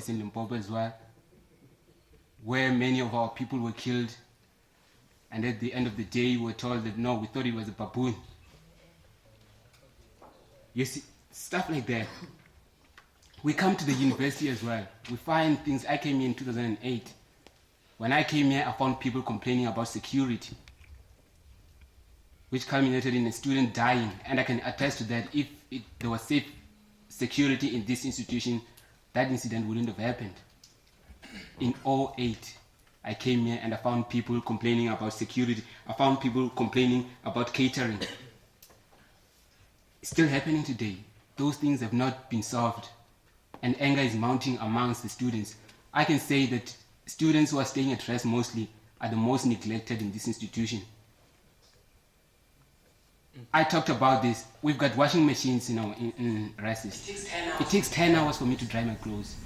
in Limpopo as well, where many of our people were killed, and at the end of the day we were told that no, we thought it was a baboon. You see, stuff like that. We come to the university as well. We find things. I came here in 2008. When I came here, I found people complaining about security, which culminated in a student dying. And I can attest to that. If there was safe security in this institution, that incident wouldn't have happened. In 2008, I came here and I found people complaining about security. I found people complaining about catering. It's still happening today. Those things have not been solved. And anger is mounting amongst the students. I can say that students who are staying at rest mostly are the most neglected in this institution. I talked about this. We've got washing machines in Rasis. It takes 10 hours for me to dry my clothes.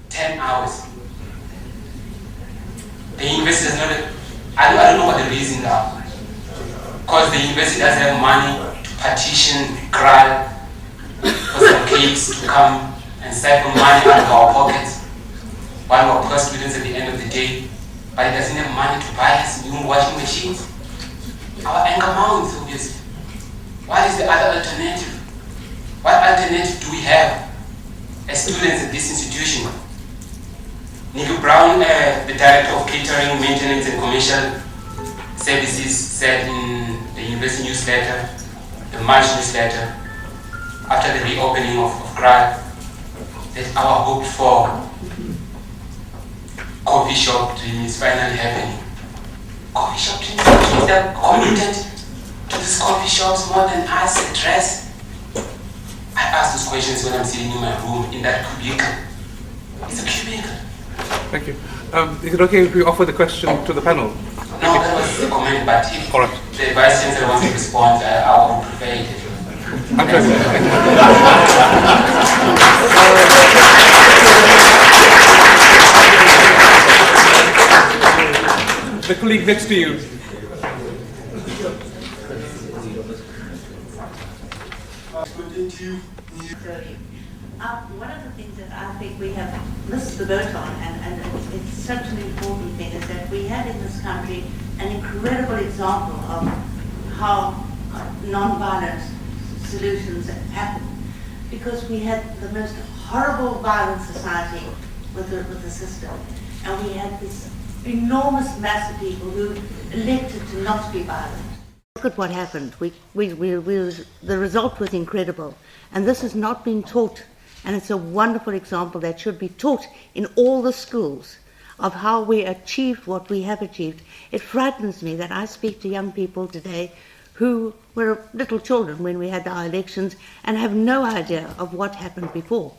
10 hours. The university does not, I don't know what the reasons are. Because the university doesn't have money to partition, cry, for some kids to come and siphon money out of our pockets while we're poor students at the end of the day, but it doesn't have money to buy us new washing machines. Our anger mounts, obviously. What is the other alternative? What alternative do we have as students at this institution? Nico Brown, the director of catering, maintenance and commercial services, said in the university newsletter, the March newsletter, after the reopening of CANRAD, that our hope for coffee shop dream is finally happening. Coffee shop dream, kids are committed to these coffee shops more than us at rest. I ask those questions when I'm sitting in my room in that cubicle. It's a cubicle. Thank you. Is it okay if we offer the question to the panel? No, that was a comment, but if the Vice Chancellor wants to respond, I would prefer it. The colleague next to you. One of the things that I think we have missed the boat on, and it's such an important thing, is that we have in this country an incredible example of how non-violent solutions happen. Because we had the most horrible violent society with the system, and we had this enormous mass of people who elected to not be violent. Look at what happened. The result was incredible, and this has not been taught. And it's a wonderful example that should be taught in all the schools of how we achieved what we have achieved. It frightens me that I speak to young people today who were little children when we had our elections and have no idea of what happened before.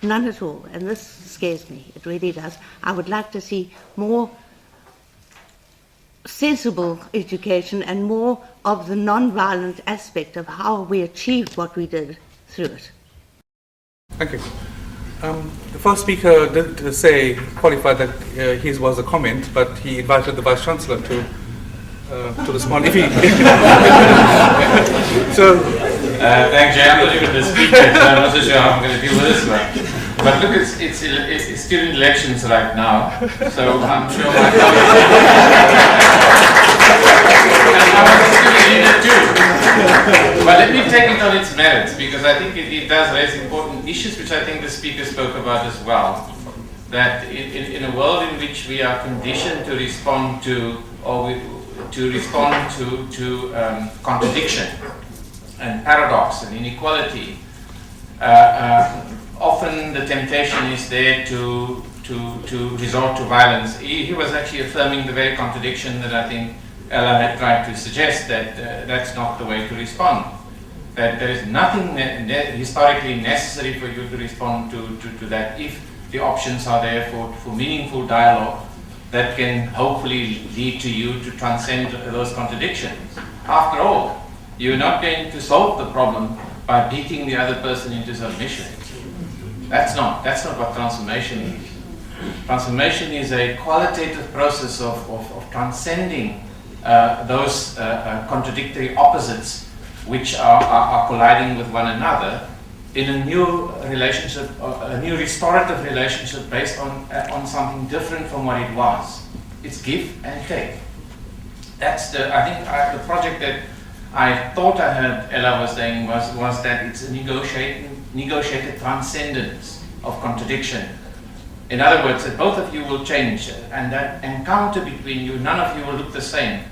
None at all. And this scares me. It really does. I would like to see more sensible education and more of the non-violent aspect of how we achieved what we did through it. Thank you. The first speaker did qualify that his was a comment, but he invited the Vice Chancellor to respond. If he so, thanks, Jay. I'm not even the speaker, so I'm not so sure how I'm going to deal with this one. But look, it's student elections right now, so I'm sure my But let me take it on its merits, because I think it does raise important issues, which I think the speaker spoke about as well. That in a world in which we are conditioned to respond to, contradiction and paradox and inequality, often the temptation is there to resort to violence. He was actually affirming the very contradiction that I think Ella had tried to suggest, that that's not the way to respond. That there is nothing historically necessary for you to respond to that if the options are there for meaningful dialogue that can hopefully lead to you to transcend those contradictions. After all, you're not going to solve the problem by beating the other person into submission. That's not what transformation is. Transformation is a qualitative process of transcending those contradictory opposites which are colliding with one another in a new relationship, a new restorative relationship based on something different from what it was. It's give and take. That's the project that I thought I heard Ella was saying was that it's a negotiated transcendence of contradiction. In other words, that both of you will change, and that encounter between you, none of you will look the same,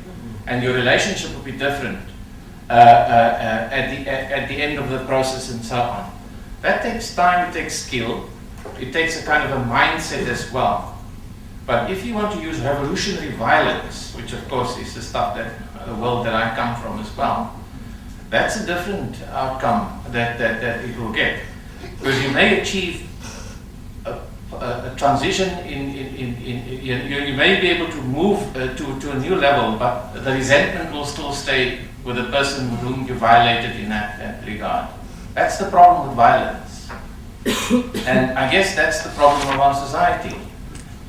and your relationship will be different at the end of the process and so on. That takes time, it takes skill, it takes a kind of a mindset as well. But if you want to use revolutionary violence, which of course is the stuff that the world that I come from as well, that's a different outcome that it will get. Because you may achieve a transition you may be able to move to a new level, but the resentment will still stay with the person whom you violated in that regard. That's the problem with violence. And I guess that's the problem of our society.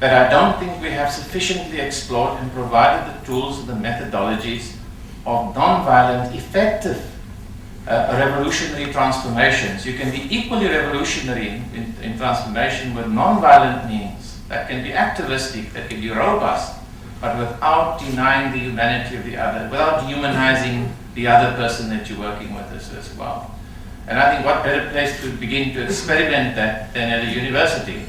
But I don't think we have sufficiently explored and provided the tools and the methodologies of non-violent, effective revolutionary transformations. You can be equally revolutionary in transformation with non-violent means that can be activistic, that can be robust, but without denying the humanity of the other, without dehumanizing the other person that you're working with as well. And I think what better place to begin to experiment that than at a university.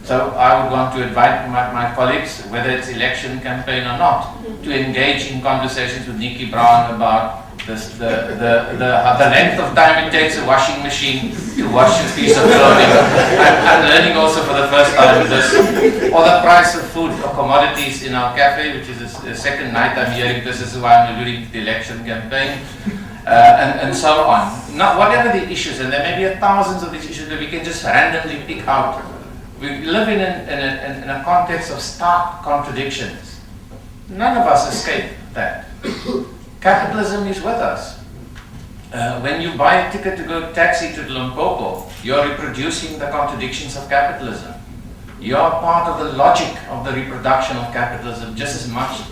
So I would want to invite my colleagues, whether it's election campaign or not, to engage in conversations with Nikki Brown about the length of time it takes a washing machine to wash a piece of clothing. I'm learning also for the first time this. Or the price of food or commodities in our cafe, which is the second night I'm hearing this. This is why I'm alluding to the election campaign. And so on. Not whatever the issues, and there may be thousands of these issues that we can just randomly pick out. We live in a context of stark contradictions. None of us escape that. Capitalism is with us. When you buy a ticket to go taxi to Limpopo, you're reproducing the contradictions of capitalism. You're part of the logic of the reproduction of capitalism just as much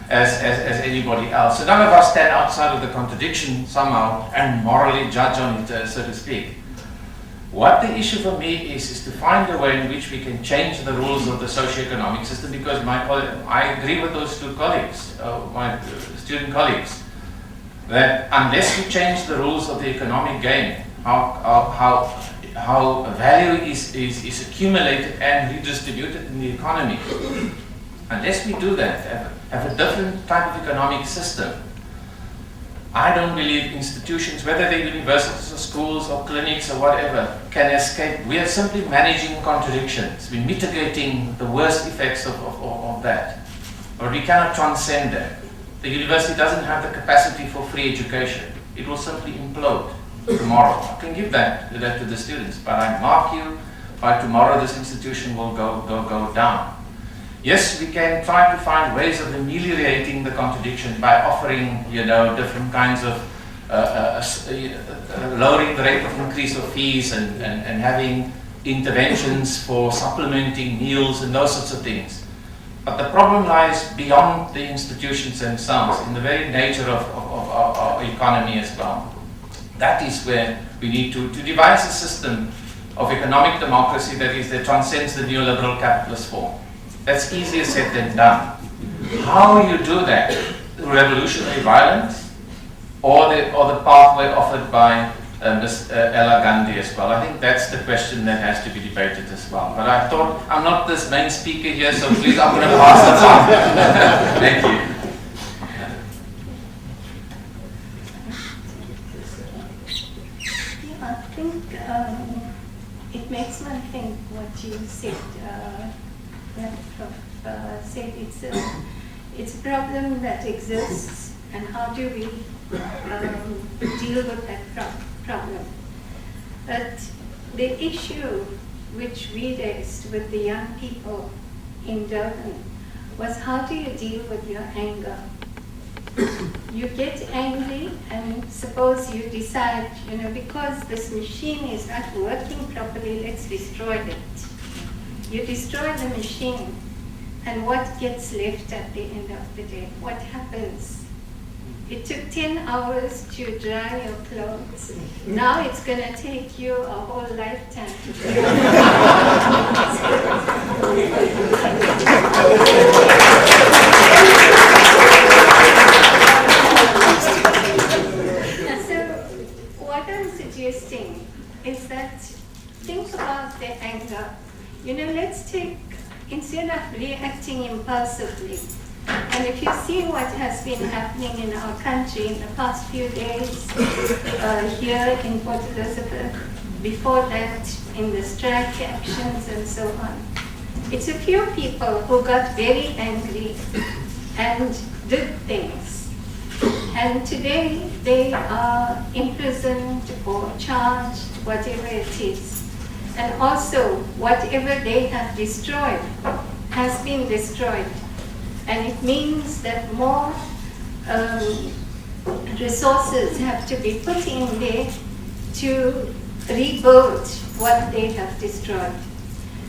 as anybody else. So none of us stand outside of the contradiction somehow and morally judge on it, so to speak. What the issue for me is to find a way in which we can change the rules of the socio-economic system, because I agree with those two colleagues, my student colleagues, that unless we change the rules of the economic game, how value is accumulated and redistributed in the economy, unless we do that, have a different type of economic system, I don't believe institutions, whether they're universities or schools or clinics or whatever, can escape. We are simply managing contradictions. We're mitigating the worst effects of that. But we cannot transcend that. The university doesn't have the capacity for free education. It will simply implode tomorrow. I can give that to the students, but I mark you, by tomorrow this institution will go down. Yes, we can try to find ways of ameliorating the contradiction by offering, different kinds of lowering the rate of increase of fees and having interventions for supplementing meals and those sorts of things. But the problem lies beyond the institutions themselves, in the very nature of our economy as well. That is where we need to devise a system of economic democracy that transcends the neoliberal capitalist form. That's easier said than done. How you do that? Through revolutionary violence, or the pathway offered by Ms. ElaGhandi as well? I think that's the question that has to be debated as well. But I thought, I'm not this main speaker here, so please, I'm going to pass that on. Thank you. Yeah, I think it makes one think what you said. Said it's a problem that exists, and how do we deal with that problem? But the issue which we raised with the young people in Durban was, how do you deal with your anger? You get angry, and suppose you decide, because this machine is not working properly, let's destroy it. You destroy the machine, and what gets left at the end of the day? What happens? It took 10 hours to dry your clothes. Now it's going to take you a whole lifetime to dry. So what I'm suggesting is that think about the anger. Let's take, instead of reacting impulsively, and if you see what has been happening in our country in the past few days, here in Port Elizabeth, before that in the strike actions and so on, it's a few people who got very angry and did things. And today they are imprisoned or charged, whatever it is. And also, whatever they have destroyed has been destroyed. And it means that more resources have to be put in there to rebuild what they have destroyed.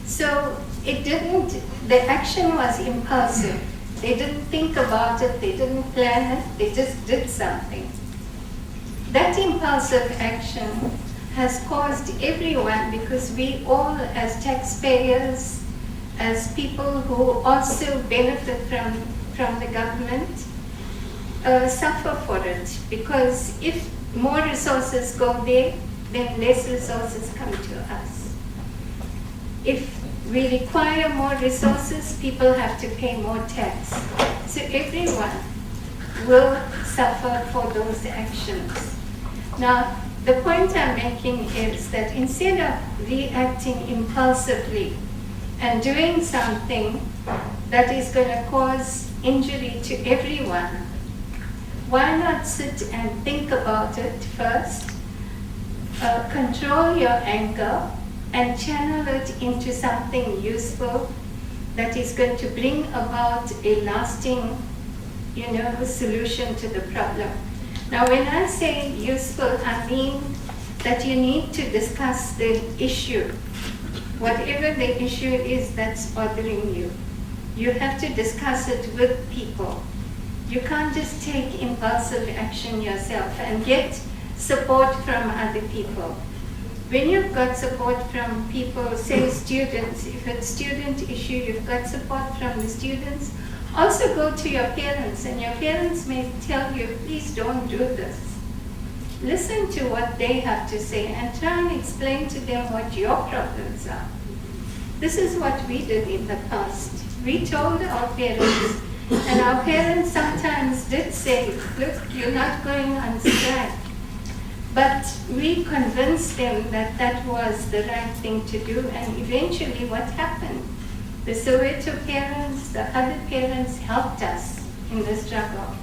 So the action was impulsive. They didn't think about it, they didn't plan it, they just did something. That impulsive action has caused everyone, because we all as taxpayers, as people who also benefit from the government, suffer for it. Because if more resources go there, then less resources come to us. If we require more resources, people have to pay more tax. So everyone will suffer for those actions. Now, the point I'm making is that instead of reacting impulsively and doing something that is going to cause injury to everyone, why not sit and think about it first, control your anger, and channel it into something useful that is going to bring about a lasting, solution to the problem. Now, when I say useful, I mean that you need to discuss the issue. Whatever the issue is that's bothering you, you have to discuss it with people. You can't just take impulsive action yourself and get support from other people. When you've got support from people, say students, if it's a student issue, you've got support from the students, also go to your parents, and your parents may tell you, please don't do this. Listen to what they have to say and try and explain to them what your problems are. This is what we did in the past. We told our parents, and our parents sometimes did say, look, you're not going on strike. But we convinced them that that was the right thing to do, and eventually what happened? The Soweto parents, the other parents helped us in the struggle.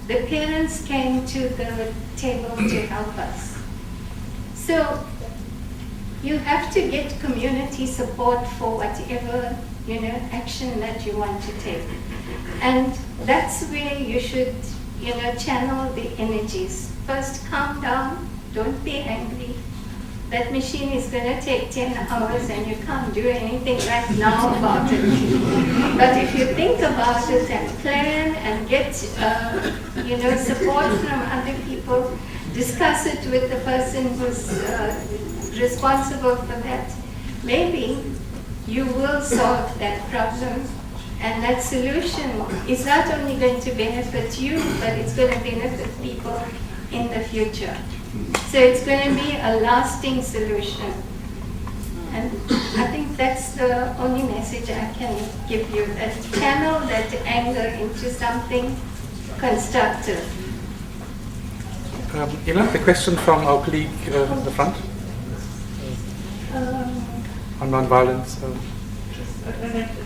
The parents came to the table to help us. So you have to get community support for whatever action that you want to take. And that's where you should channel the energies. First, calm down, don't be angry. That machine is going to take 10 hours and you can't do anything right now about it. But if you think about it and plan and get support from other people, discuss it with the person who's responsible for that, maybe you will solve that problem. And that solution is not only going to benefit you, but it's going to benefit people in the future. So it's going to be a lasting solution. And I think that's the only message I can give you, that channel that anger into something constructive. The question from our colleague in the front on non-violence.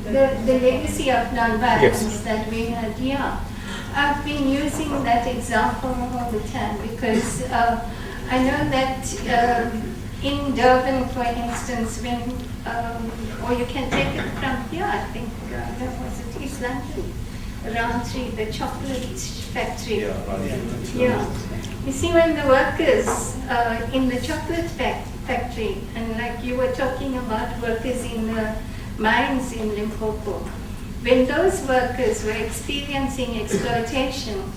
The legacy of non-violence Yes. that we had, I've been using that example all the time because I know that in Durban, for instance, when, or you can take it from here, I think, where was it, East London, around 3, the chocolate factory. Yeah. You see, when the workers in the chocolate factory, and like you were talking about workers in the mines in Limpopo, when those workers were experiencing exploitation,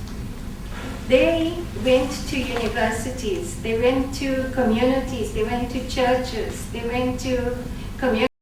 They went to universities, they went to communities, they went to churches, they went to communities.